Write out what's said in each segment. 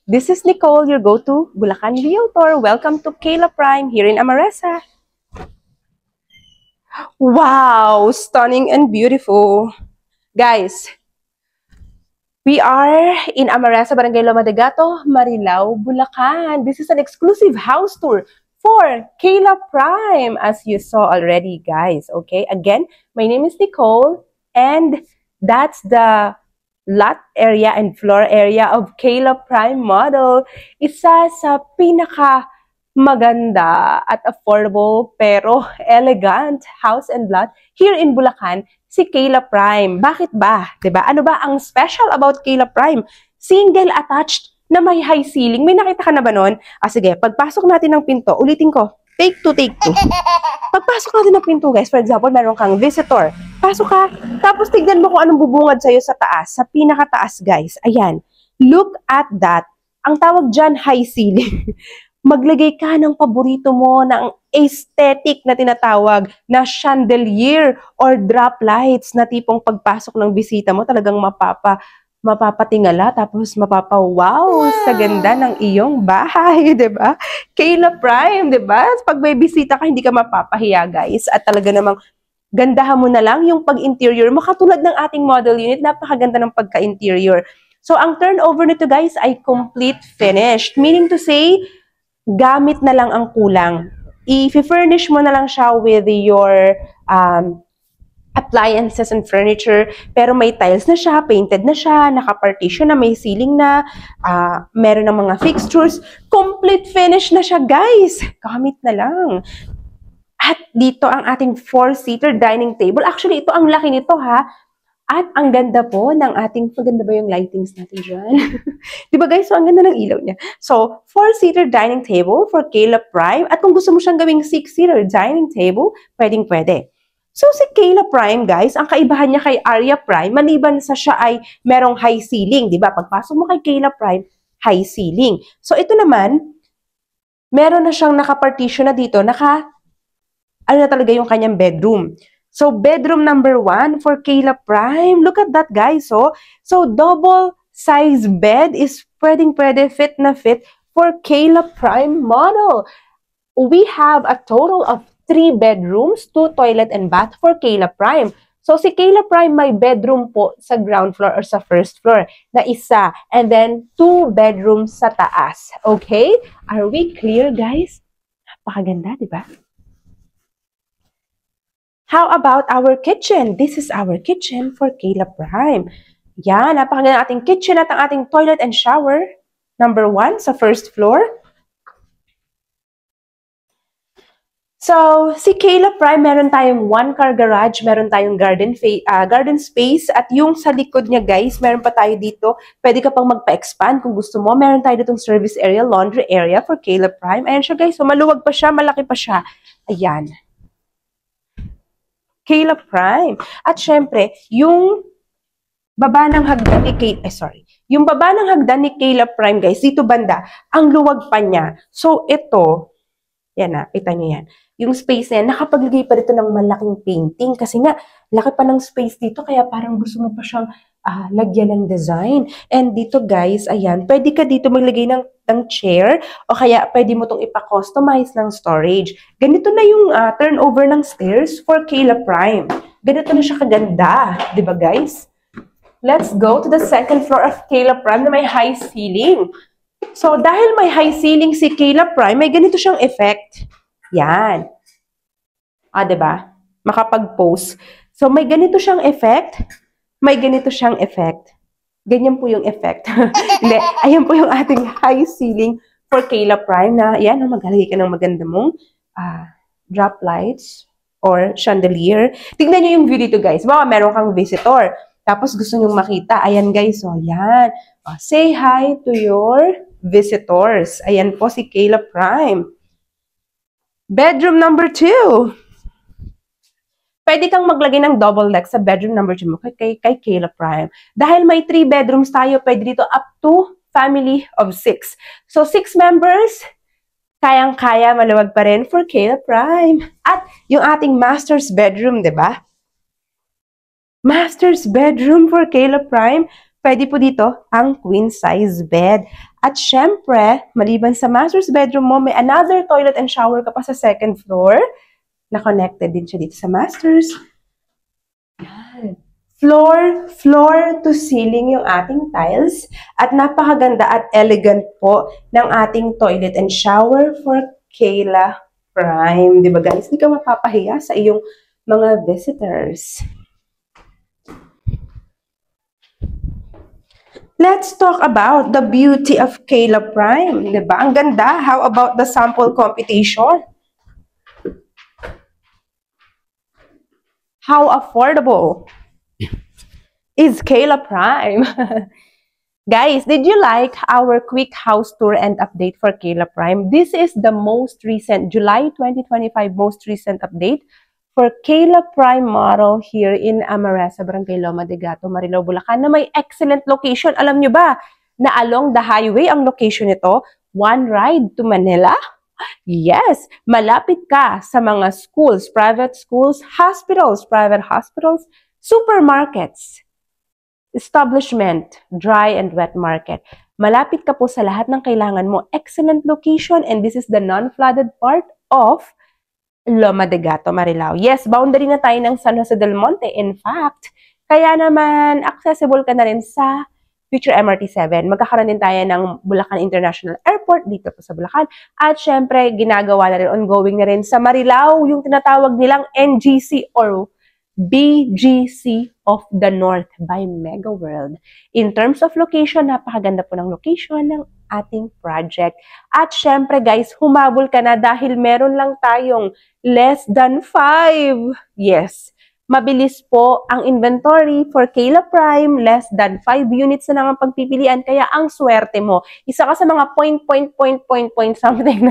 This is Nicole, your go-to Bulacan Realtor. Welcome to Kayla Prime here in Amaresa. Wow, stunning and beautiful. Guys, we are in Amaresa, Barangay Loma de Gato, Marilao, Bulacan. This is an exclusive house tour for Kayla Prime, as you saw already, guys. Okay, again, my name is Nicole, and that's the lot area and floor area of Kayla Prime Model. Isa sa pinaka maganda at affordable pero elegant house and lot here in Bulacan, si Kayla Prime. Bakit ba? 'Di ba? Ano ba ang special about Kayla Prime? Single attached na may high ceiling. May nakita ka na ba nun? Sige, pagpasok natin ng pinto, ulitin ko. Take two. Pagpasok natin ng pinto, guys, for example, meron kang visitor. Pasok ka, tapos tignan mo kung anong bubungad sa'yo sa taas, sa pinakataas, guys. Ayan. Look at that. Ang tawag dyan, high ceiling. Maglagay ka ng paborito mo, ng aesthetic na tinatawag na chandelier or drop lights na tipong pagpasok ng bisita mo, talagang mapapatingala, tapos mapapawaw sa ganda ng iyong bahay, 'di ba? Kayla Prime, 'di ba? Pag may bisita ka, hindi ka mapapahiya, guys. At talaga namang gandahan mo na lang yung pag-interior mo. Katulad ng ating model unit, napakaganda ng pagka-interior. So, ang turnover nito, guys, ay complete finished. Meaning to say, gamit na lang ang kulang. I-furnish mo na lang siya with your appliances and furniture, pero may tiles na siya, painted na siya, naka-partition na, may ceiling na, meron ng mga fixtures, complete finish na siya, guys. Gamit na lang. At dito ang ating 4-seater dining table. Actually, ito ang laki nito, ha. At ang ganda po ng ating, maganda ba yung lightings natin dyan? Diba, guys? So, ang ganda ng ilaw niya. So, 4-seater dining table for Kayla Prime. At kung gusto mo siyang gawing 6-seater dining table, pwedeng-pwede. So, si Kayla Prime, guys, ang kaibahan niya kay Aria Prime, maliban sa siya ay merong high ceiling, di ba? Pagpasok mo kay Kayla Prime, high ceiling. So, ito naman, meron na siyang naka-partition na dito, ano na talaga yung kanyang bedroom. So, bedroom number 1 for Kayla Prime. Look at that, guys. So double size bed is pwedeng-pwede, fit na fit for Kayla Prime model. We have a total of 3 bedrooms, 2 toilet and bath for Kayla Prime. So, si Kayla Prime may bedroom po sa ground floor or sa first floor na isa. And then, 2 bedrooms sa taas. Okay? Are we clear, guys? Napakaganda, di ba? How about our kitchen? This is our kitchen for Kayla Prime. Yan, napakaganda ating kitchen at ang ating toilet and shower. Number 1 sa first floor. So, si Kayla Prime, meron tayong 1-car garage, meron tayong garden space, at yung sa likod niya, guys, meron pa tayo dito. Pwede ka pang magpa-expand kung gusto mo. Meron tayo ditong service area, laundry area for Kayla Prime. Ayan siya, guys. So, maluwag pa siya, malaki pa siya. Ayan. Kayla Prime. At syempre, yung baba ng hagdan ni yung baba ng hagdan ni Kayla Prime, guys, dito banda, ang luwag pa niya. So, ito, yan na, kita niyo yan. Yung space na yan, nakapaglagay pa dito ng malaking painting kasi nga, laki pa ng space dito, kaya parang gusto mo pa siyang lagyan ng design. And dito, guys, ayan, pwede ka dito maglagay ng chair o kaya pwede mo itong ipa-customize ng storage. Ganito na yung turnover ng stairs for Kayla Prime. Ganito na siya kaganda. Diba, guys? Let's go to the second floor of Kayla Prime na may high ceiling. So, dahil may high ceiling si Kayla Prime, may ganito siyang effect. Yan. Diba? Makapag-pose. So, may ganito siyang effect. May ganito siyang effect. Ganyan po yung effect. Hindi, ayan po yung ating high ceiling for Kayla Prime na, yan, maglalagay ka ng maganda mong drop lights or chandelier. Tingnan nyo yung view dito, guys. Baka meron kang visitor. Tapos gusto nyong makita. Ayan, guys. So, yan. Say hi to your visitors. Ayan po si Kayla Prime. Bedroom number 2. Pwede kang maglagay ng double deck sa bedroom number 2 mo kay Kayla Prime. Dahil may 3 bedrooms tayo, pwede dito up to family of 6. So, 6 members, kayang-kaya, maluwag pa rin for Kayla Prime. At yung ating master's bedroom, di ba? Master's bedroom for Kayla Prime. pwede po dito ang queen size bed. At syempre, maliban sa master's bedroom mo, may another toilet and shower ka pa sa second floor. Na-connected din siya dito sa master's. Yan. Floor to ceiling yung ating tiles. At napakaganda at elegant po ng ating toilet and shower for Kayla Prime. Diba guys? Hindi ka mapapahiya sa iyong mga visitors. Let's talk about the beauty of Kayla Prime. Diba? Ang ganda. How about the sample computation? How affordable is Kayla Prime? Guys, did you like our quick house tour and update for Kayla Prime? This is the most recent, July 2025 most recent update for Kayla Prime model here in Amaresa, Barangay Loma de Gato, Marilao, Bulacan, na may excellent location. Alam nyo ba na along the highway ang location nito? One ride to Manila? Yes, malapit ka sa mga schools, private schools, hospitals, private hospitals, supermarkets, establishment, dry and wet market. Malapit ka po sa lahat ng kailangan mo. Excellent location, and this is the non-flooded part of Loma de Gato, Marilao. Yes, boundary na tayo ng San Jose del Monte. In fact, kaya naman accessible ka na rin sa future MRT7. Magkakaroon din tayo ng Bulacan International Airport dito po sa Bulacan. At syempre, ginagawa na rin, ongoing na rin sa Marilao, yung tinatawag nilang NGC or BGC of the North by Mega World. In terms of location, napakaganda po ng location ng ating project. At syempre guys, humabol ka na dahil meron lang tayong less than 5. Yes, mabilis po ang inventory for Kayla Prime, less than 5 units na naman pagpipilian, kaya ang swerte mo. Isa ka sa mga point something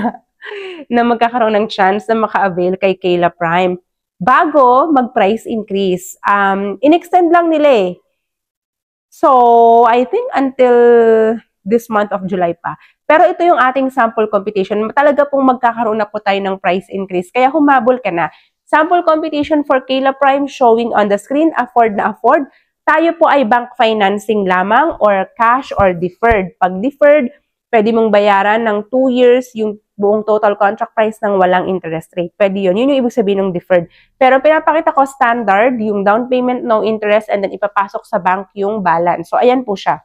na magkakaroon ng chance na maka-avail kay Kayla Prime. Bago mag-price increase, in-extend lang nila eh. So, I think until this month of July pa. Pero ito yung ating sample computation. Talaga pong magkakaroon na po tayo ng price increase. Kaya humabol ka na. Sample computation for Kayla Prime showing on the screen, afford na afford. Tayo po ay bank financing lamang or cash or deferred. Pag deferred, pwede mong bayaran ng 2 years yung buong total contract price ng walang interest rate. Pwede yun. Yun yung ibig sabihin ng deferred. Pero pinapakita ko standard, yung down payment, no interest, and then ipapasok sa bank yung balance. So, ayan po siya.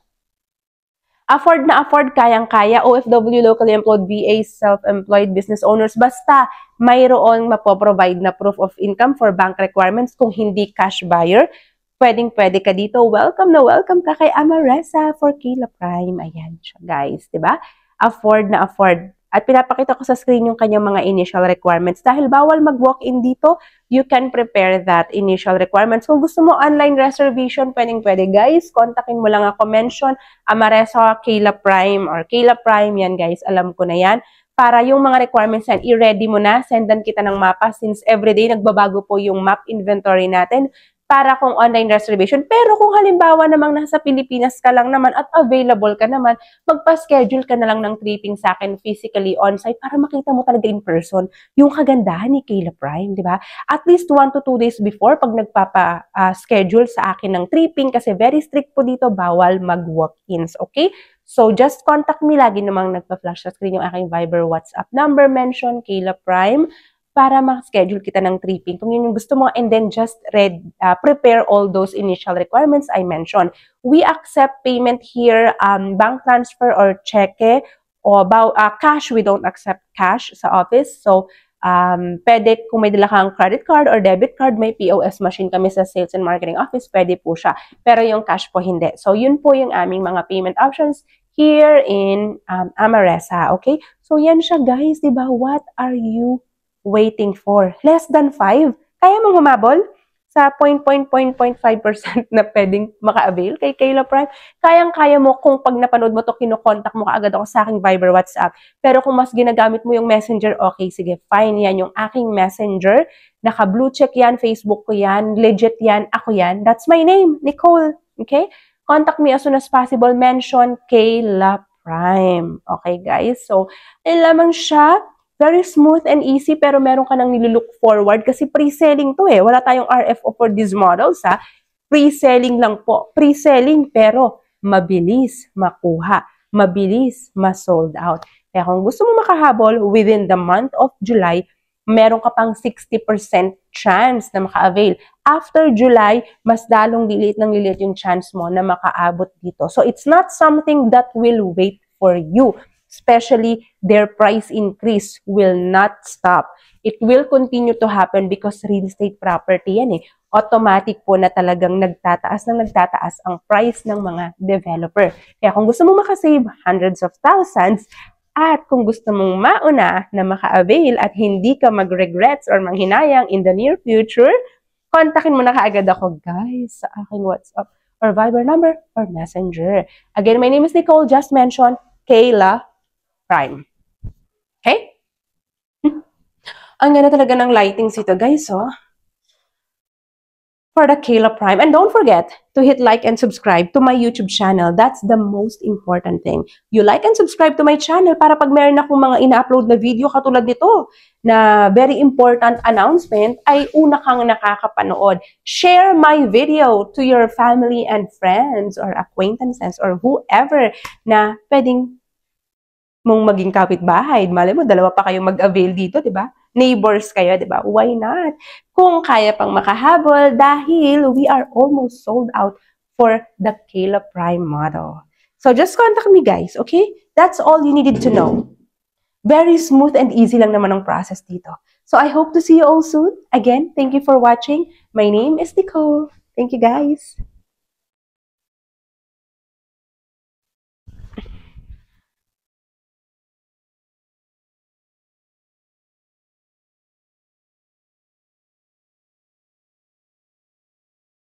Afford na afford, kayang-kaya, OFW, locally employed, VA, self-employed business owners, basta mayroon mapoprovide na proof of income for bank requirements kung hindi cash buyer. Pwedeng-pwede ka dito. Welcome na welcome ka kay Amaresa for Kayla Prime. Ayan siya, guys. Diba? Afford na afford. At pinapakita ko sa screen yung kanyang mga initial requirements. Dahil bawal mag-walk-in dito, you can prepare that initial requirements. Kung gusto mo online reservation, pwedeng-pwede. Guys, kontakin mo lang ako. Mention Amaresa, Kayla Prime, or Kayla Prime. Yan, guys. Alam ko na yan. Para yung mga requirements yan, i-ready mo na. Sendan kita ng mapa since everyday nagbabago po yung map inventory natin para kung online reservation. Pero kung halimbawa namang nasa Pilipinas ka lang naman at available ka naman, magpa-schedule ka na lang ng tripping sa akin physically on-site para makita mo talaga in person yung kagandahan ni Kayla Prime, di ba? At least 1 to 2 days before pag nagpapa-schedule sa akin ng tripping kasi very strict po dito, bawal mag-walk-ins, okay? So, just contact me. Lagi namang nagpa-flash sa screen yung aking Viber WhatsApp number, mention Kayla Prime, para ma-schedule kita ng tripping. Kung yun yung gusto mo, and then just prepare all those initial requirements I mentioned. We accept payment here, bank transfer or cheque, o cash. We don't accept cash sa office. So, pwede kung may dala kang credit card or debit card, may POS machine kami sa sales and marketing office, pwede po siya. Pero yung cash po hindi. So, yun po yung aming mga payment options here in Amaresa. Okay? So, yan siya guys. Diba? What are you waiting for? Less than 5? Kaya mong humabol sa 0.5% na pwedeng maka-avail kay Kayla Prime? Kayang-kaya mo kung pag napanood mo to, kinokontak mo kaagad ako sa aking Viber WhatsApp. Pero kung mas ginagamit mo yung Messenger, okay, sige, fine, yan yung aking Messenger. Naka-blue check yan, Facebook ko yan, legit yan, ako yan. That's my name, Nicole. Okay? Contact me as soon as possible. Mention Kayla Prime. Okay, guys? So, yun lamang siya. Very smooth and easy, pero meron ka nang nilulook forward kasi pre-selling to eh. Wala tayong RFO for these models ha. Pre-selling lang po. Pre-selling pero mabilis makuha, mabilis ma-sold out. Kaya kung gusto mo makahabol within the month of July, meron ka pang 60% chance na maka-avail. After July, mas lalong lilit ng lilit yung chance mo na makaabot dito. So it's not something that will wait for you. Especially, their price increase will not stop. It will continue to happen because real estate property yan eh. Automatic po na talagang nagtataas ang price ng mga developer. Kaya kung gusto mo makasave hundreds of thousands, at kung gusto mong mauna na maka-avail at hindi ka mag-regrets or manghinayang in the near future, kontakin mo na kaagad ako, guys, sa aking WhatsApp or Viber number or Messenger. Again, my name is Nicole, just mentioned Kayla Prime. Okay? Ang ganda talaga ng lightings ito, guys, oh. For the Kayla Prime. And don't forget to hit like and subscribe to my YouTube channel. That's the most important thing. You like and subscribe to my channel para pag meron akong mga ina-upload na video katulad nito na very important announcement, ay una kang nakakapanood. Share my video to your family and friends or acquaintances or whoever na pwedeng mong maging kapitbahay. Malay mo, dalawa pa kayong mag-avail dito, di ba? Neighbors kayo, di ba? Why not? Kung kaya pang makahabol dahil we are almost sold out for the Kayla Prime model. So just contact me, guys, okay? That's all you needed to know. Very smooth and easy lang naman ang process dito. So I hope to see you all soon. Again, thank you for watching. My name is Nicole. Thank you, guys.